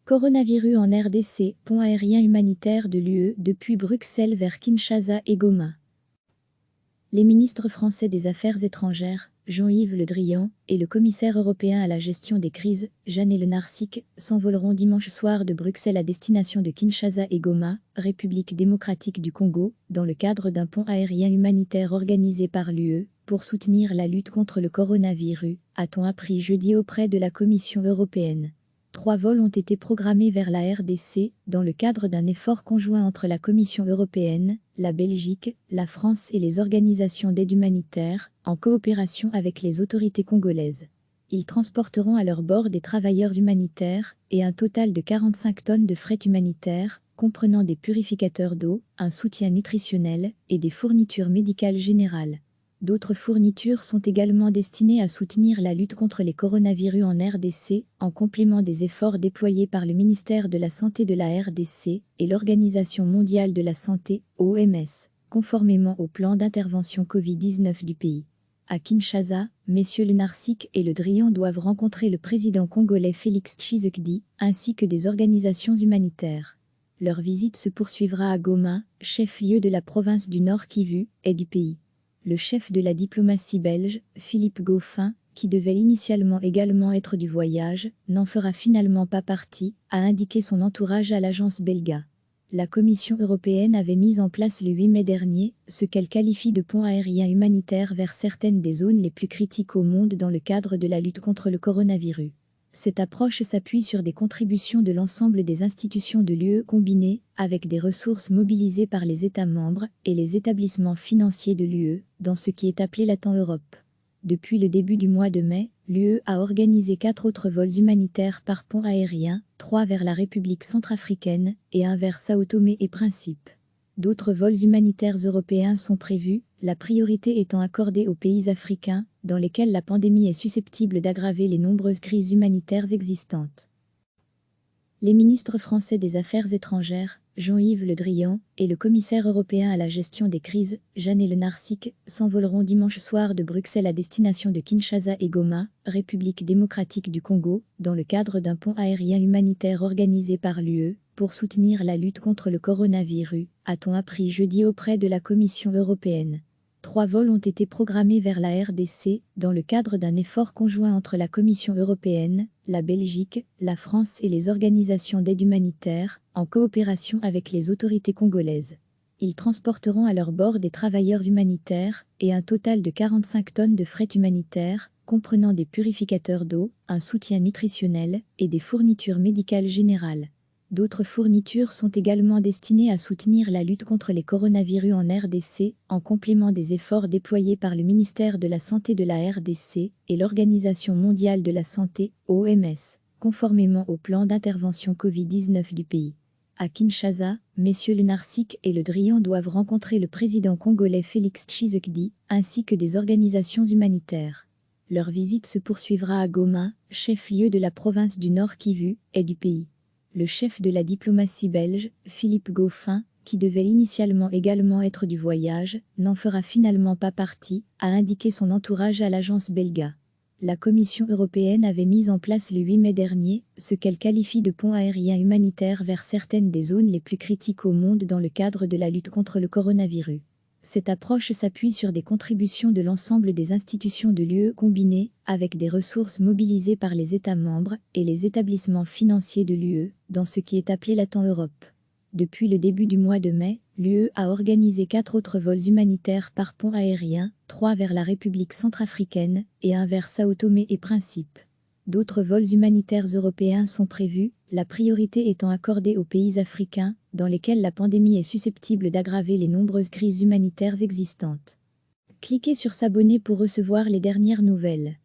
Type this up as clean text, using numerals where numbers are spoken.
Coronavirus en RDC, pont aérien humanitaire de l'UE depuis Bruxelles vers Kinshasa et Goma. Les ministres français des Affaires étrangères, Jean-Yves Le Drian, et le commissaire européen à la gestion des crises, Jeannet Lenarcic, s'envoleront dimanche soir de Bruxelles à destination de Kinshasa et Goma, République démocratique du Congo, dans le cadre d'un pont aérien humanitaire organisé par l'UE, pour soutenir la lutte contre le coronavirus, a-t-on appris jeudi auprès de la Commission européenne. 3 vols ont été programmés vers la RDC, dans le cadre d'un effort conjoint entre la Commission européenne, la Belgique, la France et les organisations d'aide humanitaire, en coopération avec les autorités congolaises. Ils transporteront à leur bord des travailleurs humanitaires et un total de 45 tonnes de fret humanitaire, comprenant des purificateurs d'eau, un soutien nutritionnel et des fournitures médicales générales. D'autres fournitures sont également destinées à soutenir la lutte contre les coronavirus en RDC, en complément des efforts déployés par le ministère de la Santé de la RDC et l'Organisation mondiale de la santé, OMS, conformément au plan d'intervention Covid-19 du pays. À Kinshasa, messieurs Lenarcic et Le Drian doivent rencontrer le président congolais Félix Tshisekedi, ainsi que des organisations humanitaires. Leur visite se poursuivra à Goma, chef-lieu de la province du Nord Kivu, et du pays. Le chef de la diplomatie belge, Philippe Goffin, qui devait initialement également être du voyage, n'en fera finalement pas partie, a indiqué son entourage à l'agence Belga. La Commission européenne avait mis en place le 8 mai dernier ce qu'elle qualifie de pont aérien humanitaire vers certaines des zones les plus critiques au monde dans le cadre de la lutte contre le coronavirus. Cette approche s'appuie sur des contributions de l'ensemble des institutions de l'UE combinées avec des ressources mobilisées par les États membres et les établissements financiers de l'UE, dans ce qui est appelé la TAN Europe. Depuis le début du mois de mai, l'UE a organisé 4 autres vols humanitaires par pont aérien, 3 vers la République centrafricaine et 1 vers Sao Tomé et Principe. D'autres vols humanitaires européens sont prévus, la priorité étant accordée aux pays africains, dans lesquels la pandémie est susceptible d'aggraver les nombreuses crises humanitaires existantes. Les ministres français des Affaires étrangères, Jean-Yves Le Drian, et le commissaire européen à la gestion des crises, Jeannet Lenarcic, s'envoleront dimanche soir de Bruxelles à destination de Kinshasa et Goma, République démocratique du Congo, dans le cadre d'un pont aérien humanitaire organisé par l'UE, pour soutenir la lutte contre le coronavirus, a-t-on appris jeudi auprès de la Commission européenne. 3 vols ont été programmés vers la RDC, dans le cadre d'un effort conjoint entre la Commission européenne, la Belgique, la France et les organisations d'aide humanitaire, en coopération avec les autorités congolaises. Ils transporteront à leur bord des travailleurs humanitaires et un total de 45 tonnes de fret humanitaire, comprenant des purificateurs d'eau, un soutien nutritionnel et des fournitures médicales générales. D'autres fournitures sont également destinées à soutenir la lutte contre les coronavirus en RDC, en complément des efforts déployés par le ministère de la Santé de la RDC et l'Organisation mondiale de la santé, OMS, conformément au plan d'intervention Covid-19 du pays. À Kinshasa, messieurs Lenarcic et Le Drian doivent rencontrer le président congolais Félix Tshisekedi, ainsi que des organisations humanitaires. Leur visite se poursuivra à Goma, chef-lieu de la province du Nord Kivu, et du pays. Le chef de la diplomatie belge, Philippe Goffin, qui devait initialement également être du voyage, n'en fera finalement pas partie, a indiqué son entourage à l'agence Belga. La Commission européenne avait mis en place le 8 mai dernier ce qu'elle qualifie de pont aérien humanitaire vers certaines des zones les plus critiques au monde dans le cadre de la lutte contre le coronavirus. Cette approche s'appuie sur des contributions de l'ensemble des institutions de l'UE combinées avec des ressources mobilisées par les États membres et les établissements financiers de l'UE, dans ce qui est appelé la TAN Europe. Depuis le début du mois de mai, l'UE a organisé 4 autres vols humanitaires par pont aérien, 3 vers la République centrafricaine et 1 vers Sao Tomé et Principe. D'autres vols humanitaires européens sont prévus, la priorité étant accordée aux pays africains, dans lesquels la pandémie est susceptible d'aggraver les nombreuses crises humanitaires existantes. Cliquez sur s'abonner pour recevoir les dernières nouvelles.